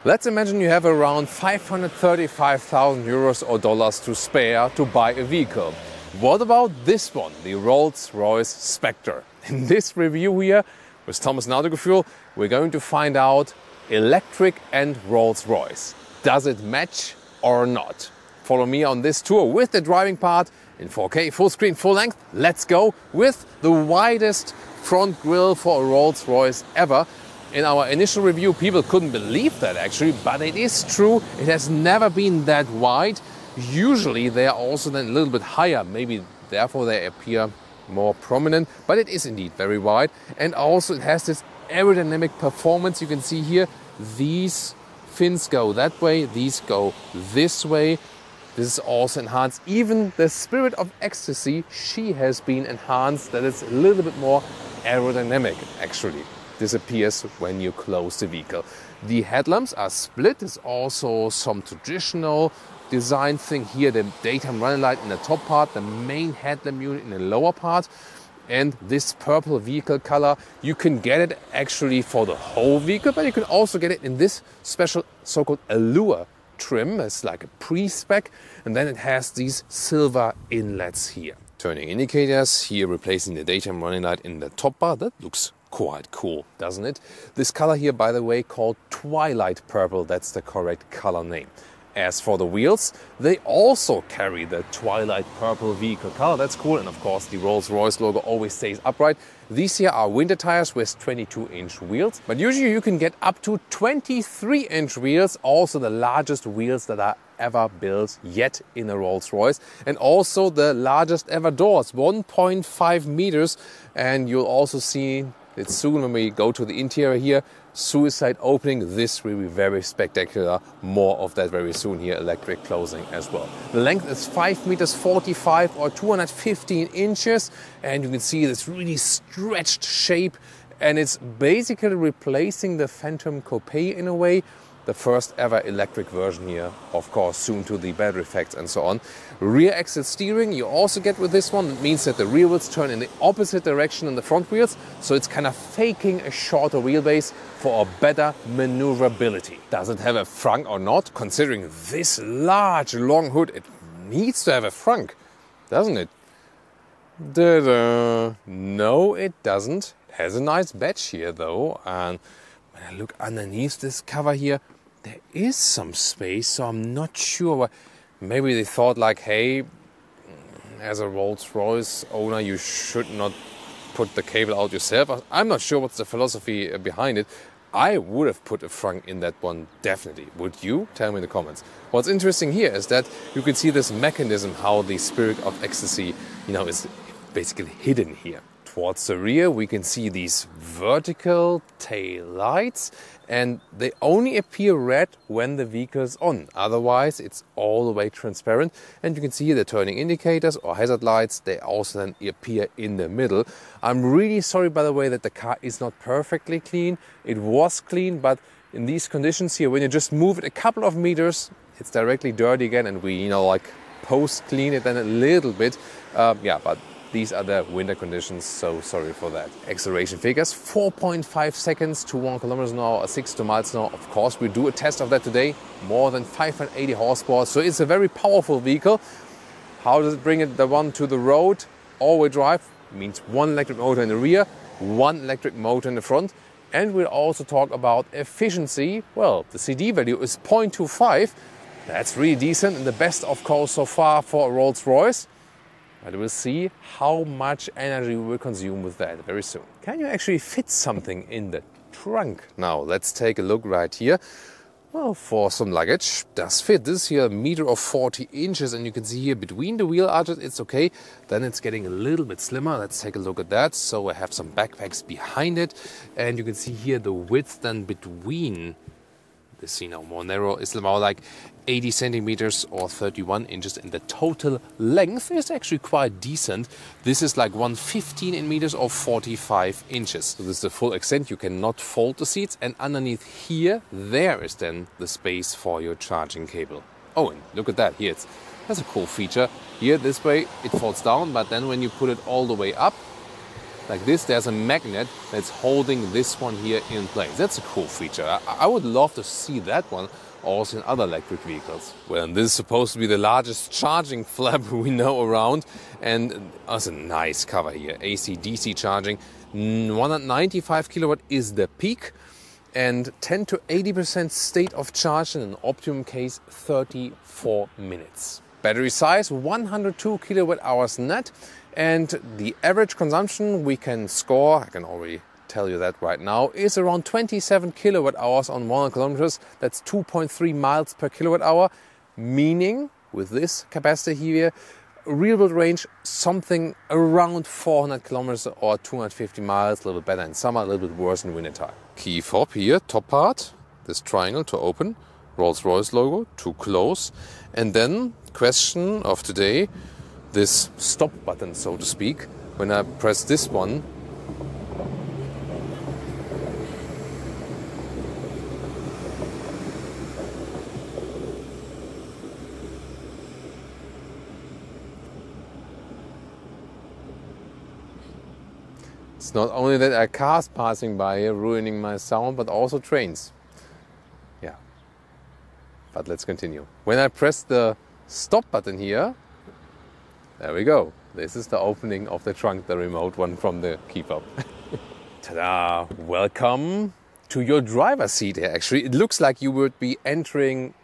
Let's imagine you have around 535,000 euros or dollars to spare to buy a vehicle. What about this one, the Rolls-Royce SPECTRE? In this review here with Thomas Nautical, we're going to find out electric and Rolls-Royce. Does it match or not? Follow me on this tour with the driving part in 4K, full screen, full length. Let's go with the widest front grille for a Rolls-Royce ever. In our initial review, people couldn't believe that actually, but it is true. It has never been that wide. Usually they are also then a little bit higher, maybe therefore they appear more prominent, but it is indeed very wide. And also it has this aerodynamic performance. You can see here, these fins go that way, these go this way. This is also enhanced. Even the Spirit of Ecstasy, she has been enhanced, that it's a little bit more aerodynamic actually. Disappears when you close the vehicle. The headlamps are split. There's also some traditional design thing here. The daytime running light in the top part, the main headlamp unit in the lower part, and this purple vehicle color. You can get it actually for the whole vehicle, but you can also get it in this special so-called Allure trim. It's like a pre-spec, and then it has these silver inlets here. Turning indicators here, replacing the daytime running light in the top bar. That looks quite cool, doesn't it? This color here, by the way, called Twilight Purple. That's the correct color name. As for the wheels, they also carry the Twilight Purple vehicle color. That's cool. And of course, the Rolls-Royce logo always stays upright. These here are winter tires with 22-inch wheels. But usually you can get up to 23-inch wheels. Also the largest wheels that are ever built yet in a Rolls-Royce. And also the largest ever doors, 1.5 meters. And you'll also see it soon when we go to the interior here. Suicide opening, this will be very spectacular. More of that very soon here, electric closing as well. The length is 5 meters 45 or 215 inches. And you can see this really stretched shape. And it's basically replacing the Phantom Coupe in a way. The first ever electric version here, of course, soon to the battery effects and so on. Rear axle steering you also get with this one. It means that the rear wheels turn in the opposite direction than the front wheels. So it's kind of faking a shorter wheelbase for a better maneuverability. Does it have a frunk or not? Considering this large, long hood, it needs to have a frunk, doesn't it? No, it doesn't. It has a nice badge here though. And when I look underneath this cover here, there is some space, so I'm not sure. Maybe they thought like, hey, as a Rolls-Royce owner, you should not put the cable out yourself. I'm not sure what's the philosophy behind it. I would have put a frunk in that one, definitely. Would you? Tell me in the comments. What's interesting here is that you can see this mechanism, how the Spirit of Ecstasy, is basically hidden here. Towards the rear, we can see these vertical tail lights, and they only appear red when the vehicle is on. Otherwise, it's all the way transparent. And you can see here the turning indicators or hazard lights. They also then appear in the middle. I'm really sorry, by the way, that the car is not perfectly clean. It was clean, but in these conditions here, when you just move it a couple of meters, it's directly dirty again, and we, post-clean it then a little bit. But these are the winter conditions, so sorry for that. Acceleration figures, 4.5 seconds to 1 kilometers an hour or 62 miles an hour. Of course, we do a test of that today. More than 580 horsepower, so it's a very powerful vehicle. How does it bring it the one to the road? All-wheel drive means one electric motor in the rear, one electric motor in the front. And we'll also talk about efficiency. Well, the CD value is 0.25. That's really decent, and the best, of course, so far for a Rolls-Royce. But we'll see how much energy we will consume with that very soon. Can you actually fit something in the trunk? Now, let's take a look right here. Well, for some luggage, does fit. This is here a meter of 40 inches, and you can see here between the wheel arches, it's okay. Then it's getting a little bit slimmer. Let's take a look at that. So I have some backpacks behind it, and you can see here the width then between this, more narrow is about like 80 centimeters or 31 inches, and the total length is actually quite decent. This is like 115 in meters or 45 inches. So this is the full extent. You cannot fold the seats, and underneath here, there is then the space for your charging cable. Oh, and look at that here. That's a cool feature. Here, this way, it folds down, but then when you put it all the way up, like this, there's a magnet that's holding this one here in place. That's a cool feature. I would love to see that one also in other electric vehicles. Well, and this is supposed to be the largest charging flap we know around, and that's a nice cover here. AC/DC charging, 195 kilowatt is the peak, and 10 to 80% state of charge in an optimum case 34 minutes. Battery size 102 kilowatt hours net, and the average consumption we can score, I can already tell you that right now, is around 27 kilowatt hours on 100 kilometers. That's 2.3 miles per kilowatt hour, meaning with this capacity here, real world range something around 400 kilometers or 250 miles, a little bit better in summer, a little bit worse in winter time. Key fob here, top part, this triangle to open, Rolls-Royce logo to close, and then question of today, this stop button, so to speak. When I press this one, it's not only that are cars passing by here ruining my sound, but also trains. Yeah, but let's continue. When I press the stop button here, there we go. This is the opening of the trunk, the remote one from the key fob. Ta-da! Welcome to your driver's seat here. Actually, it looks like you would be entering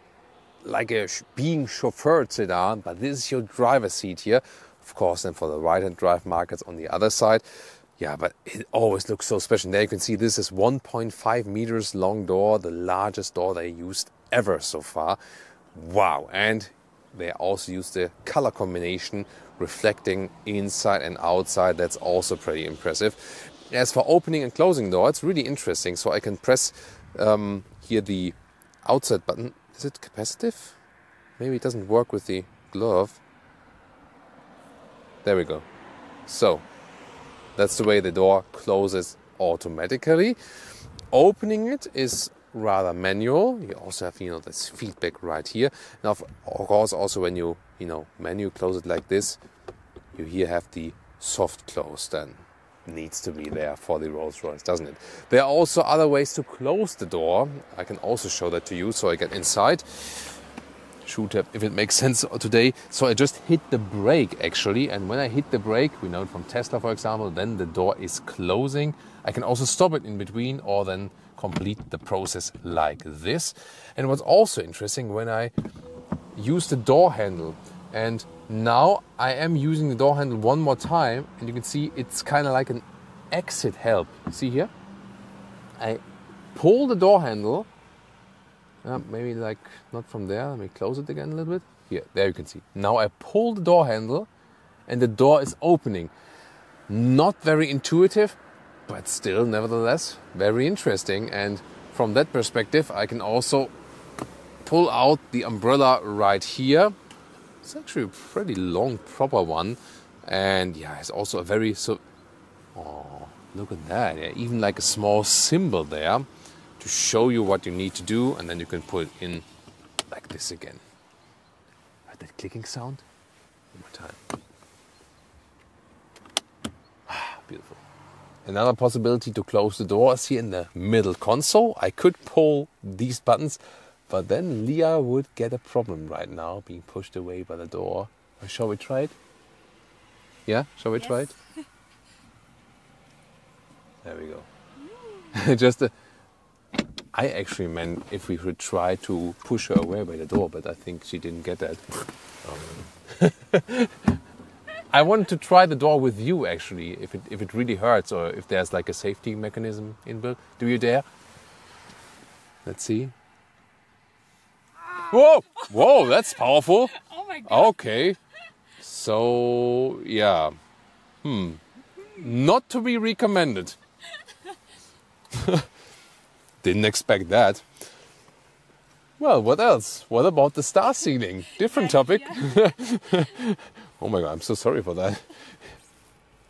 like a being chauffeured sedan, but this is your driver's seat here. Of course, and for the right-hand drive markets on the other side. Yeah, but it always looks so special. There you can see this is 1.5 meters long door, the largest door they used ever so far. Wow! And they also use the color combination reflecting inside and outside. That's also pretty impressive. As for opening and closing door, it's really interesting. So I can press here the outside button. Is it capacitive? Maybe it doesn't work with the glove. There we go. So that's the way the door closes automatically. Opening it is rather manual. You also have, this feedback right here. Now, of course, also when you, manual close it like this, you here have the soft close then. Needs to be there for the Rolls-Royce, doesn't it? There are also other ways to close the door. I can also show that to you. So I get inside. Shoe tap, if it makes sense today. So I just hit the brake actually, and when I hit the brake, we know it from Tesla for example, then the door is closing. I can also stop it in between or then complete the process like this. And what's also interesting, when I use the door handle, and now I am using the door handle one more time, and you can see it's kind of like an exit help. See here? I pull the door handle. Maybe like not from there. Let me close it again a little bit. Here, there you can see. Now I pull the door handle and the door is opening. Not very intuitive, but still nevertheless very interesting. And from that perspective, I can also pull out the umbrella right here. It's actually a pretty long, proper one. And yeah, it's also a very, oh, look at that. Yeah, even like a small symbol there to show you what you need to do, and then you can put it in like this again. Heard that clicking sound? One more time. Beautiful. Another possibility to close the door is here in the middle console. I could pull these buttons, but then Leah would get a problem right now, being pushed away by the door. Shall we try it? Yeah? Shall we try it? There we go. Just I actually meant if we should try to push her away by the door, but I think she didn't get that. I wanted to try the door with you actually, if it really hurts or if there's like a safety mechanism inbuilt. Do you dare? Let's see. Whoa! Whoa, that's powerful. Oh my God. Okay. So, yeah. Not to be recommended. Didn't expect that. Well, what else? What about the star ceiling? Different topic. Yeah. Oh my God, I'm so sorry for that.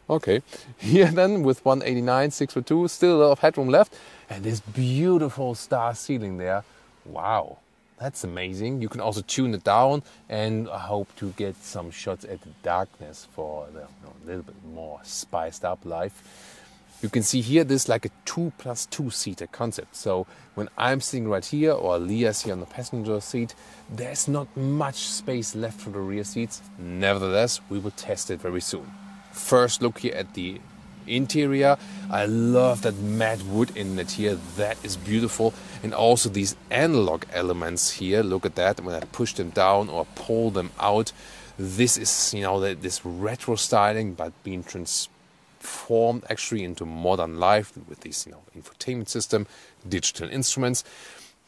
Okay, here then with 189, 6 still a lot of headroom left. And this beautiful star ceiling there. Wow. That's amazing. You can also tune it down, and I hope to get some shots at the darkness for the, a little bit more spiced up life. You can see here this is like a 2+2 seater concept. So when I'm sitting right here or Leah's here on the passenger seat, there's not much space left for the rear seats. Nevertheless, we will test it very soon. First look here at the interior. I love that matte wood inlet here. That is beautiful. And also these analog elements here. Look at that. When I push them down or pull them out, this is, you know, this retro styling, but being transformed actually into modern life with this, you know, infotainment system, digital instruments.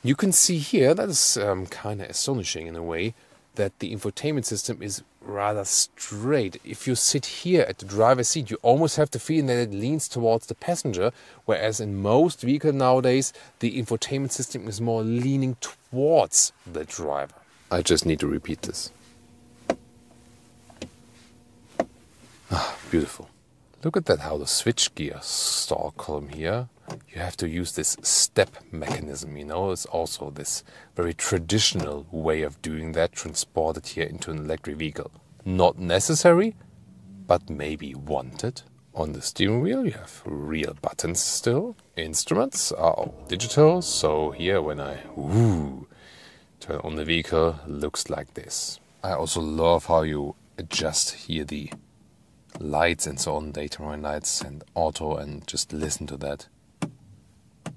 You can see here, that is kind of astonishing in a way, that the infotainment system is rather straight. If you sit here at the driver's seat, you almost have the feeling that it leans towards the passenger, whereas in most vehicles nowadays, the infotainment system is more leaning towards the driver. I just need to repeat this. Ah, beautiful. Look at that, how the switchgear stall column here. You have to use this step mechanism, you know. It's also this very traditional way of doing that, transported here into an electric vehicle. Not necessary, but maybe wanted. On the steering wheel you have real buttons still. Instruments are all digital, so here when I turn on the vehicle, looks like this. I also love how you adjust here the lights and so on, daytime lights and auto, and just listen to that.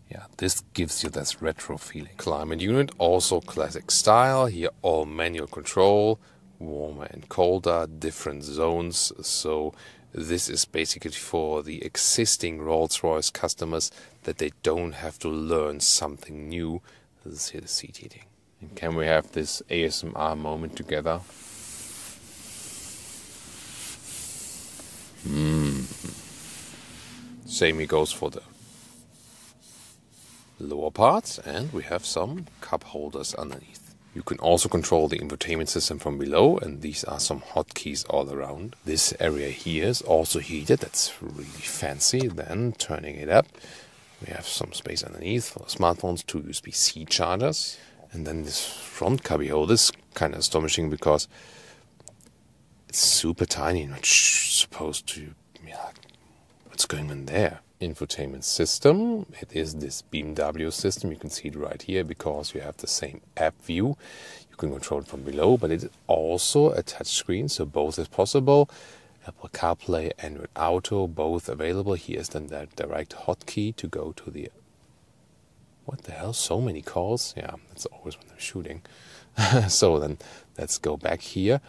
Yeah, this gives you this retro feeling. Climate unit, also classic style. Here all manual control, warmer and colder, different zones. So this is basically for the existing Rolls-Royce customers, that they don't have to learn something new. This is here the seat heating. And can we have this ASMR moment together? Same goes for the lower parts, and we have some cup holders underneath. You can also control the infotainment system from below, and these are some hotkeys all around. This area here is also heated. That's really fancy. Then turning it up, we have some space underneath for the smartphones, 2 USB-C chargers, and then this front cubby holder is kind of astonishing because it's super tiny, not supposed to, yeah, what's going on there? Infotainment system, it is this BMW system. You can see it right here because you have the same app view. You can control it from below, but it is also a touch screen, so both is possible. Apple CarPlay, Android Auto, both available. Here is then the direct hotkey to go to the... What the hell, so many calls? Yeah, that's always when I'm shooting. So then let's go back here,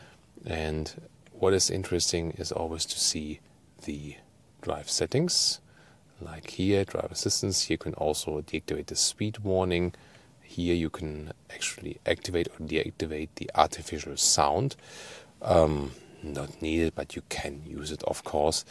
and what is interesting is always to see the drive settings. Like here, drive assistance. You can also deactivate the speed warning. Here you can actually activate or deactivate the artificial sound. Not needed, but you can use it, of course.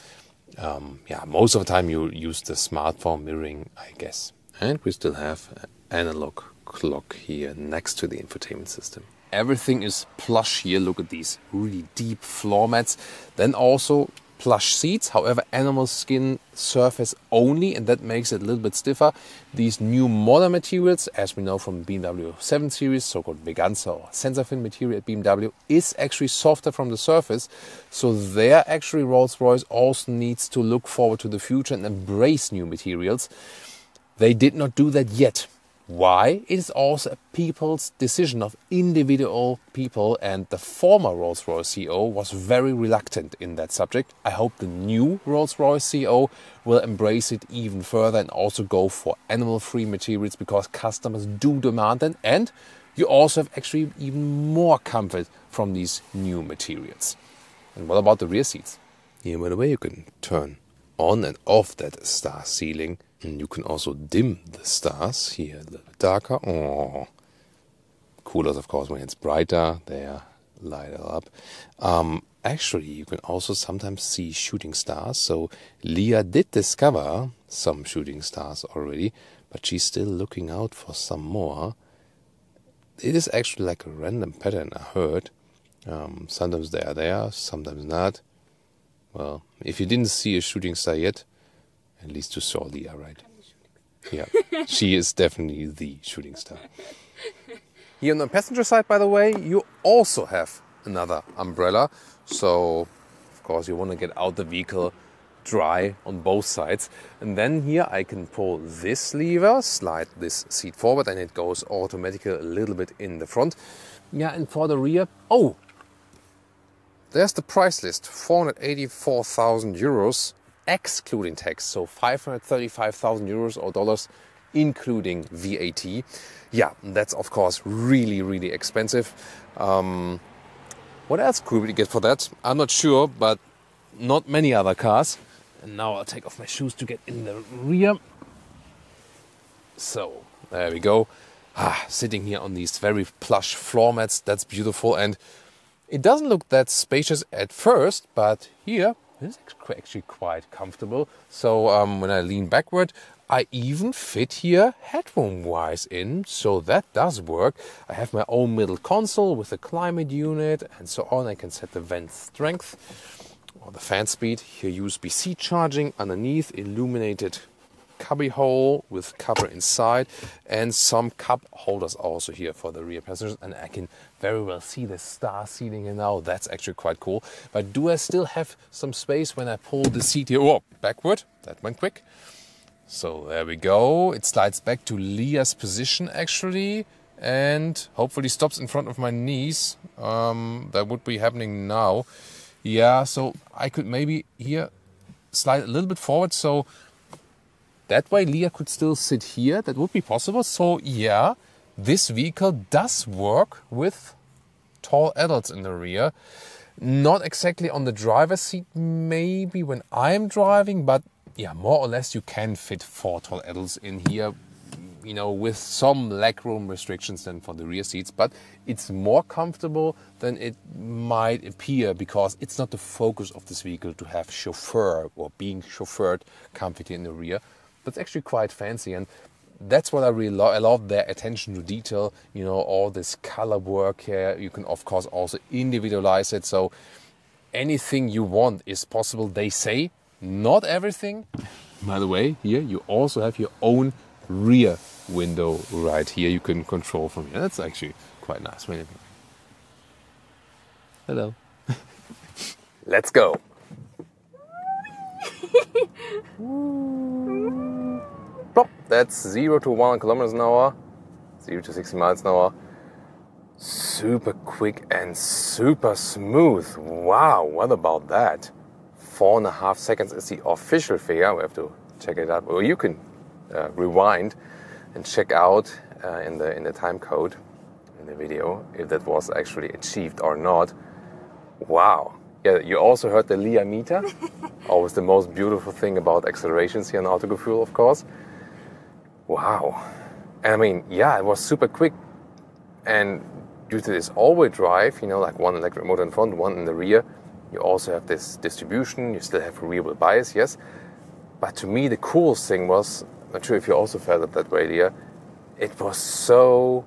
Yeah, most of the time you use the smartphone mirroring, I guess. And we still have an analog clock here next to the infotainment system. Everything is plush here. Look at these really deep floor mats. Then also plush seats, however animal skin surface only, and that makes it a little bit stiffer. These new modern materials, as we know from BMW 7 Series, so-called Veganza or SensorFin material at BMW, is actually softer from the surface. So there actually Rolls-Royce also needs to look forward to the future and embrace new materials. They did not do that yet. Why? It is also a people's decision of individual people, and the former Rolls-Royce CEO was very reluctant in that subject. I hope the new Rolls-Royce CEO will embrace it even further and also go for animal-free materials, because customers do demand it, and you also have actually even more comfort from these new materials. And what about the rear seats? Here, by the way, you can turn on and off that star ceiling. And you can also dim the stars here a little bit darker. Oh, cooler, of course, when it's brighter, they are lighter up. Actually, you can also sometimes see shooting stars. So Leah did discover some shooting stars already, but she's still looking out for some more. It is actually like a random pattern, I heard. Sometimes they are there, sometimes not. Well, if you didn't see a shooting star yet, at least you saw Leah, right? Yeah, she is definitely the shooting star. Here on the passenger side, by the way, you also have another umbrella. So, of course, you want to get out the vehicle dry on both sides. And then here I can pull this lever, slide this seat forward, and it goes automatically a little bit in the front. Yeah, and for the rear, oh, there's the price list, 484,000 euros, excluding tax. So 535,000 euros or dollars, including VAT. Yeah, that's of course really, really expensive. What else could we get for that? I'm not sure, but not many other cars. And now I'll take off my shoes to get in the rear. So, there we go. Sitting here on these very plush floor mats, that's beautiful. And it doesn't look that spacious at first, but here it's actually quite comfortable. So when I lean backward, I even fit here headroom-wise in, so that does work. I have my own middle console with a climate unit and so on. I can set the vent strength or the fan speed. Here USB-C charging underneath, illuminated cubby hole with cover inside, and some cup holders also here for the rear passengers. And I can very well see the star seating here now. That's actually quite cool. But do I still have some space when I pull the seat here? Oh, backward. That went quick. So there we go. It slides back to Leah's position actually, and hopefully stops in front of my knees. That would be happening now. Yeah, so I could maybe here slide a little bit forward, so that way Leah could still sit here. That would be possible. So yeah, this vehicle does work with tall adults in the rear. Not exactly on the driver's seat, maybe when I'm driving, but yeah, more or less you can fit 4 tall adults in here, you know, with some legroom restrictions than for the rear seats. But it's more comfortable than it might appear, because it's not the focus of this vehicle to have chauffeur or being chauffeured comfy in the rear. That's actually quite fancy, and that's what I really love. I love their attention to detail, you know, all this color work here. You can of course also individualize it, so anything you want is possible, they say. Not everything. By the way, here you also have your own rear window right here. You can control from here. That's actually quite nice. Hello. Let's go. Plop. That's 0 to 1 kilometers an hour, 0 to 60 miles an hour. Super quick and super smooth. Wow, what about that? 4.5 seconds is the official figure. We have to check it out. Or you can rewind and check out in the time code in the video if that was actually achieved or not. Wow. Yeah, you also heard the Leah meter. Always the most beautiful thing about accelerations here in Autogefühl, of course. Wow. And I mean, yeah, it was super quick. And due to this all-wheel drive, you know, like one electric motor in front, one in the rear, you also have this distribution. You still have a rear wheel bias, yes. But to me, the coolest thing was, not sure if you also felt it that way, Leah, it was so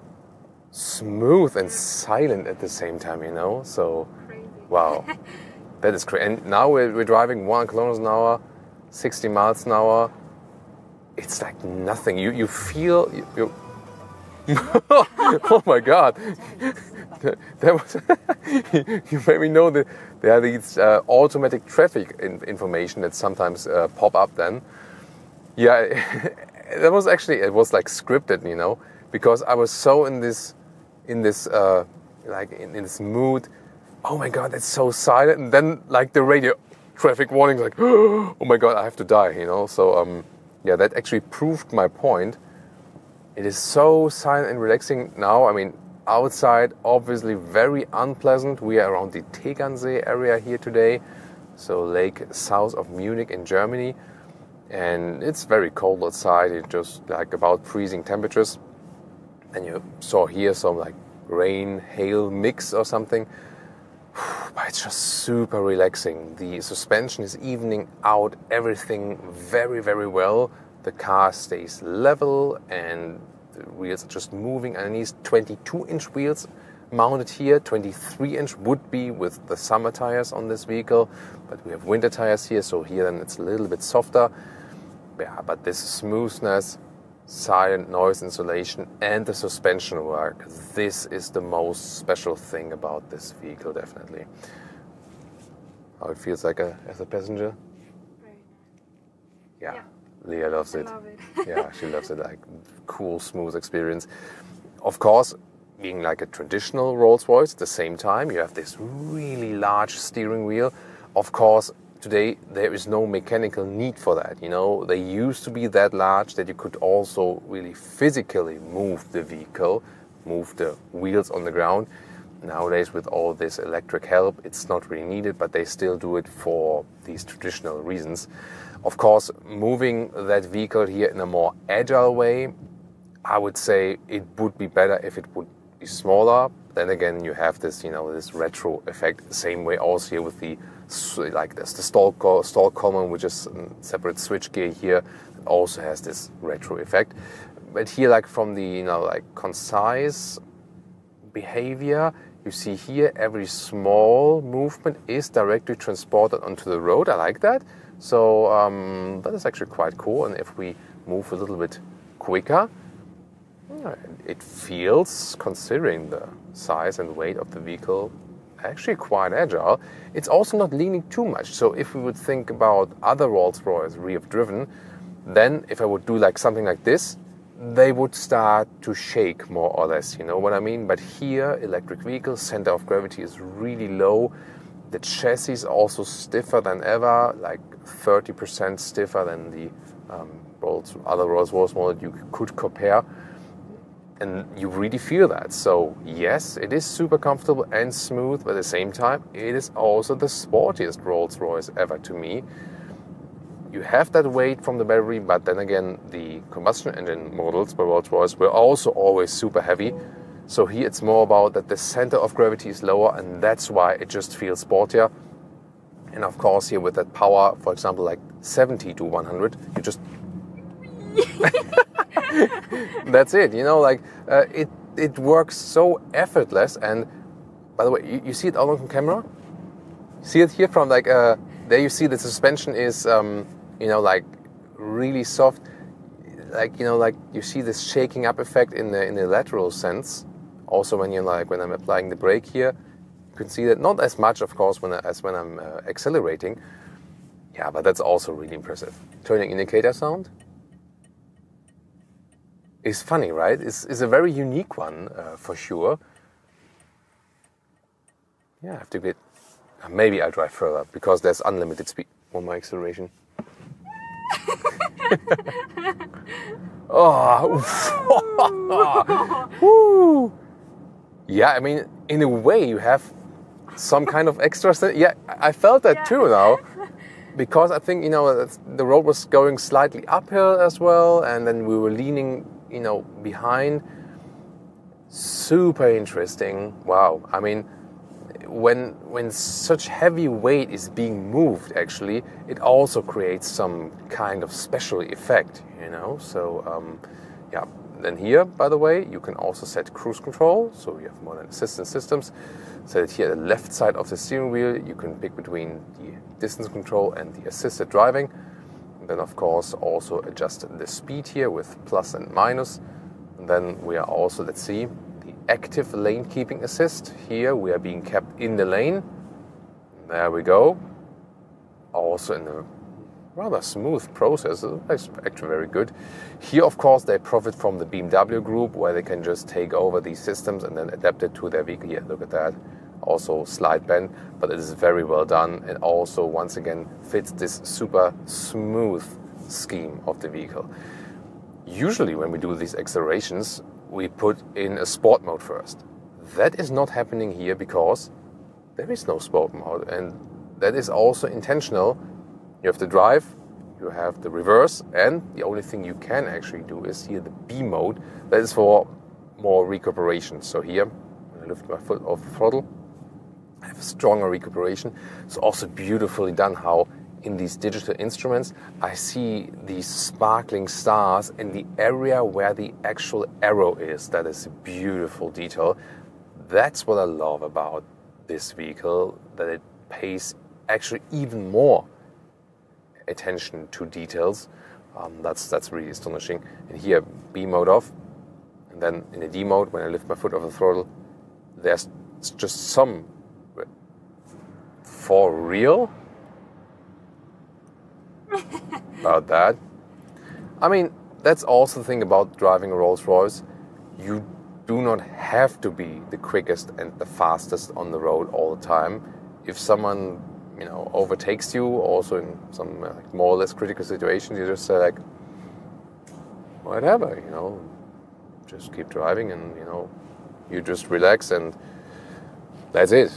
smooth and silent at the same time, you know. So, wow, that is crazy. And now we're driving 1 kilometers an hour, 60 miles an hour. It's like nothing. You feel you oh my God, that was you made me know that there are these automatic traffic information that sometimes pop up. Then, yeah, that was actually, it was like scripted, you know, because I was so in this mood. Oh my God, that's so silent. And then like the radio traffic warnings, like, oh my God, I have to die, you know. So yeah, that actually proved my point. It is so silent and relaxing now. I mean, outside, obviously very unpleasant. We are around the Tegernsee area here today, so lake south of Munich in Germany. And it's very cold outside. It's just like about freezing temperatures. And you saw here some like rain, hail mix or something. But it's just super relaxing. The suspension is evening out everything very, very well. The car stays level and the wheels are just moving underneath. 22-inch wheels mounted here. 23-inch would be with the summer tires on this vehicle, but we have winter tires here, so here then it's a little bit softer. Yeah, but this smoothness, silent noise insulation, and the suspension work. This is the most special thing about this vehicle, definitely. How it feels like as a passenger? Very nice. Yeah. Leah loves it. I love it. Yeah, she loves it. Like cool, smooth experience. Of course, being like a traditional Rolls-Royce, at the same time, you have this really large steering wheel. Of course, today there is no mechanical need for that. You know, they used to be that large that you could also really physically move the vehicle, move the wheels on the ground. Nowadays, with all this electric help, it's not really needed, but they still do it for these traditional reasons. Of course, moving that vehicle here in a more agile way, I would say it would be better if it would be smaller. Then again, you have this, this retro effect. The same way also here with the stall column, which is a separate switchgear here, it also has this retro effect. But here, like from the, concise behavior, you see here every small movement is directly transported onto the road. I like that. So that is actually quite cool. And if we move a little bit quicker, it feels, considering the size and weight of the vehicle, actually quite agile. It's also not leaning too much. So if we would think about other Rolls-Royce rear driven, then if I would do like something like this, they would start to shake more or less, you know what I mean? But here, electric vehicles, center of gravity is really low. The chassis is also stiffer than ever, like 30% stiffer than the other Rolls-Royce model you could compare. And you really feel that. So yes, it is super comfortable and smooth, but at the same time, it is also the sportiest Rolls-Royce ever to me. You have that weight from the battery, but then again, the combustion engine models by Rolls-Royce were also always super heavy. So here it's more about that the center of gravity is lower, and that's why it just feels sportier. And of course, here with that power, for example, like 70 to 100, you just... That's it, it works so effortless. And by the way, you see it all on camera? See it here from there you see the suspension is, really soft. You see this shaking up effect in the lateral sense. Also when when I'm applying the brake here, you can see that not as much, of course, as when I'm accelerating. Yeah, but that's also really impressive. Turning indicator sound is funny, right? It's a very unique one, for sure. Yeah, I have to get... Maybe I'll drive further, because there's unlimited speed on my acceleration. Woo. Yeah, I mean, in a way, you have some kind of extra... Yeah, I felt that too now. Because I think, the road was going slightly uphill as well, and then we were leaning behind. Super interesting. Wow. I mean, when such heavy weight is being moved, actually, it also creates some kind of special effect, So, yeah. Then here, by the way, you can also set cruise control. So you have modern assistance systems. So that here at the left side of the steering wheel, you can pick between the distance control and the assisted driving. And then, of course, also adjust the speed here with plus and minus. And then we are also, let's see, the active lane keeping assist. Here we are being kept in the lane. There we go. Also in a rather smooth process. It's actually very good. Here, of course, they profit from the BMW group, where they can just take over these systems and then adapt it to their vehicle. Here, look at that. Also slide bend, but it is very well done. It also, once again, fits this super smooth scheme of the vehicle. Usually when we do these accelerations, we put in a sport mode first. That is not happening here because there is no sport mode, and that is also intentional. You have the drive, you have the reverse, and the only thing you can actually do is here the B mode. That is for more recuperation. So here, when I lift my foot off the throttle, I have a stronger recuperation. It's also beautifully done how in these digital instruments I see these sparkling stars in the area where the actual arrow is. That is a beautiful detail. That's what I love about this vehicle, that it pays actually even more attention to details. That's really astonishing. And here, B mode off, and then in the D mode, when I lift my foot off the throttle, there's just some. For real? About that. I mean, that's also the thing about driving a Rolls-Royce. You do not have to be the quickest and the fastest on the road all the time. If someone, overtakes you, also in some more or less critical situations, you just say like, whatever, just keep driving, and you just relax, and that's it.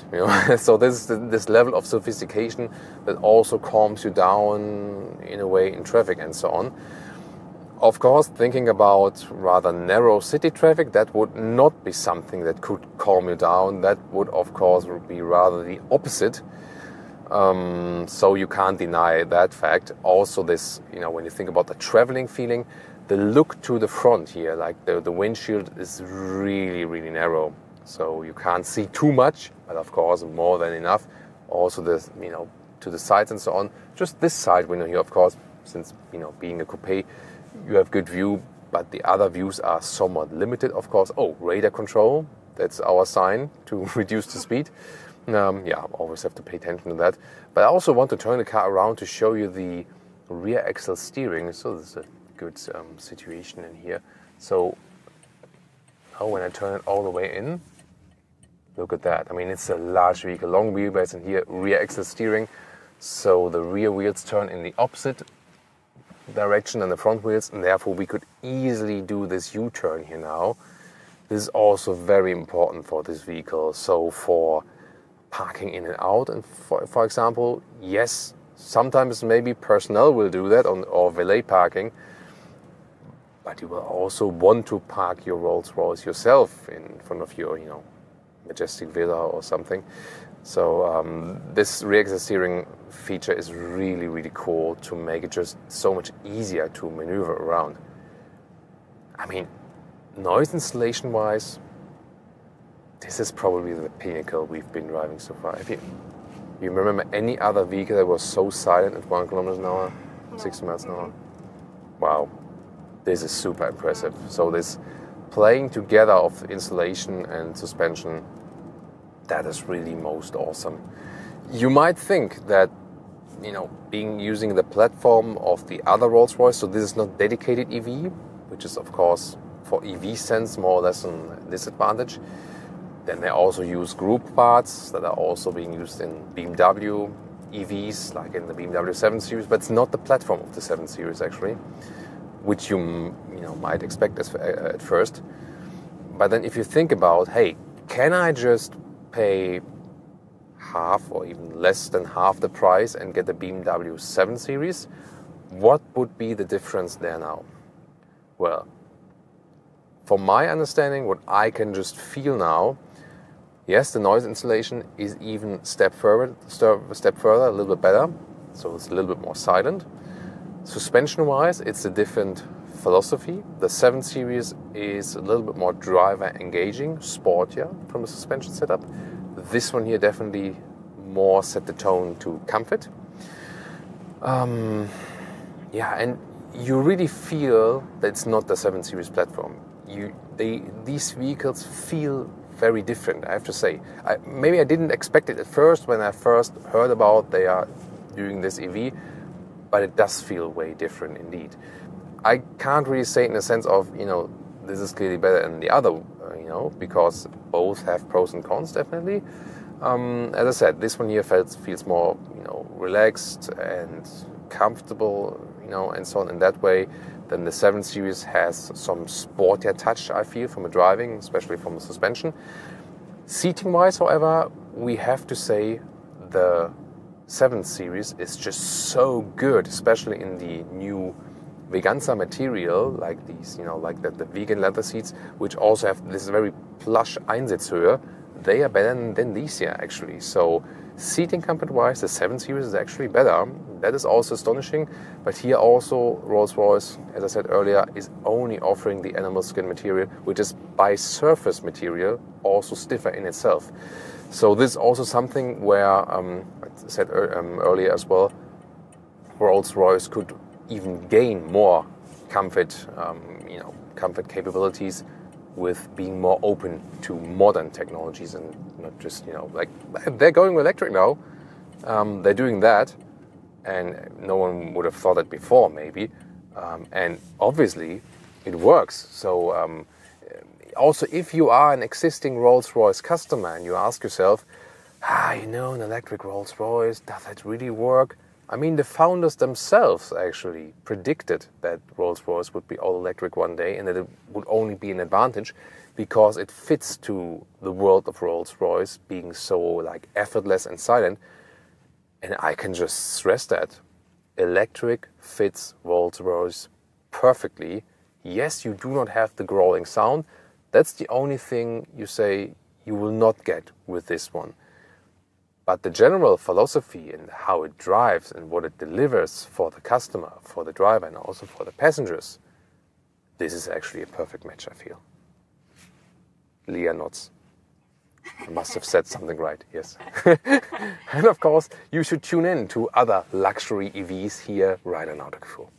So this level of sophistication that also calms you down in a way in traffic and so on. Of course, thinking about rather narrow city traffic, that would not be something that could calm you down. That would, of course, be rather the opposite. So you can't deny that fact. Also, this, when you think about the traveling feeling, the look to the front here, like the windshield is really, really narrow. So you can't see too much, but of course more than enough. Also this, to the sides and so on. Just this side window here, of course, since, being a coupe, you have good view, but the other views are somewhat limited, of course. Oh, radar control, that's our sign to reduce the speed. Always have to pay attention to that. But I also want to turn the car around to show you the rear axle steering. So this is a good situation in here. So now when I turn it all the way in, look at that. I mean, it's a large vehicle, long wheelbase, and here rear axle steering. So the rear wheels turn in the opposite direction than the front wheels, and therefore we could easily do this U-turn here now. This is also very important for this vehicle. So for parking in and out, and for example, yes, sometimes maybe personnel will do that or valet parking, but you will also want to park your Rolls-Royce yourself in front of your, majestic villa or something. So this rear axle steering feature is really, really cool to make it just so much easier to maneuver around. I mean, noise installation wise, this is probably the pinnacle we've been driving so far. If you remember any other vehicle that was so silent at 1 kilometer an hour, 60 miles an hour? Wow, this is super impressive. So this playing together of installation and suspension, that is really most awesome. You might think that, using the platform of the other Rolls-Royce, so this is not dedicated EV, which is of course for EV sense more or less a disadvantage. Then they also use group parts that are also being used in BMW EVs, like in the BMW 7 Series, but it's not the platform of the 7 Series actually, which you might expect at first. But then if you think about, hey, can I just pay half or even less than half the price and get the BMW 7 Series? What would be the difference there now? Well, from my understanding, what I can just feel now, yes, the noise insulation is even a step further, a little bit better, so it's a little bit more silent. Suspension-wise, it's a different philosophy. The 7 Series is a little bit more driver engaging, sportier from the suspension setup. This one here definitely more set the tone to comfort. And you really feel that it's not the 7 Series platform. These vehicles feel very different, I have to say. Maybe I didn't expect it at first when I first heard about they are doing this EV, but it does feel way different indeed. I can't really say in the sense of, this is clearly better than the other, because both have pros and cons definitely. As I said, this one here feels more, relaxed and comfortable, and so on in that way. Then the 7 Series has some sportier touch, I feel, from the driving, especially from the suspension. Seating-wise, however, we have to say the 7 Series is just so good, especially in the new Veganza material, like these, like the vegan leather seats, which also have this very plush Einsitzhöhe. They are better than these here, actually. So seating comfort-wise, the 7 Series is actually better. That is also astonishing. But here also, Rolls-Royce, as I said earlier, is only offering the animal skin material, which is by surface material, also stiffer in itself. So this is also something where, I said earlier as well, Rolls-Royce could even gain more comfort, comfort capabilities with being more open to modern technologies and not just, like they're going electric now. They're doing that, and no one would have thought that before, maybe. And obviously, it works. So also, if you are an existing Rolls-Royce customer and you ask yourself, an electric Rolls-Royce, does that really work? I mean, the founders themselves actually predicted that Rolls-Royce would be all-electric one day and that it would only be an advantage because it fits to the world of Rolls-Royce being so like effortless and silent. And I can just stress that. Electric fits Rolls-Royce perfectly. Yes, you do not have the growling sound. That's the only thing you say you will not get with this one. But the general philosophy and how it drives and what it delivers for the customer, for the driver, and also for the passengers, this is actually a perfect match, I feel. Leah nods. I must have said something right, yes. And of course, you should tune in to other luxury EVs here right on Autogefühl.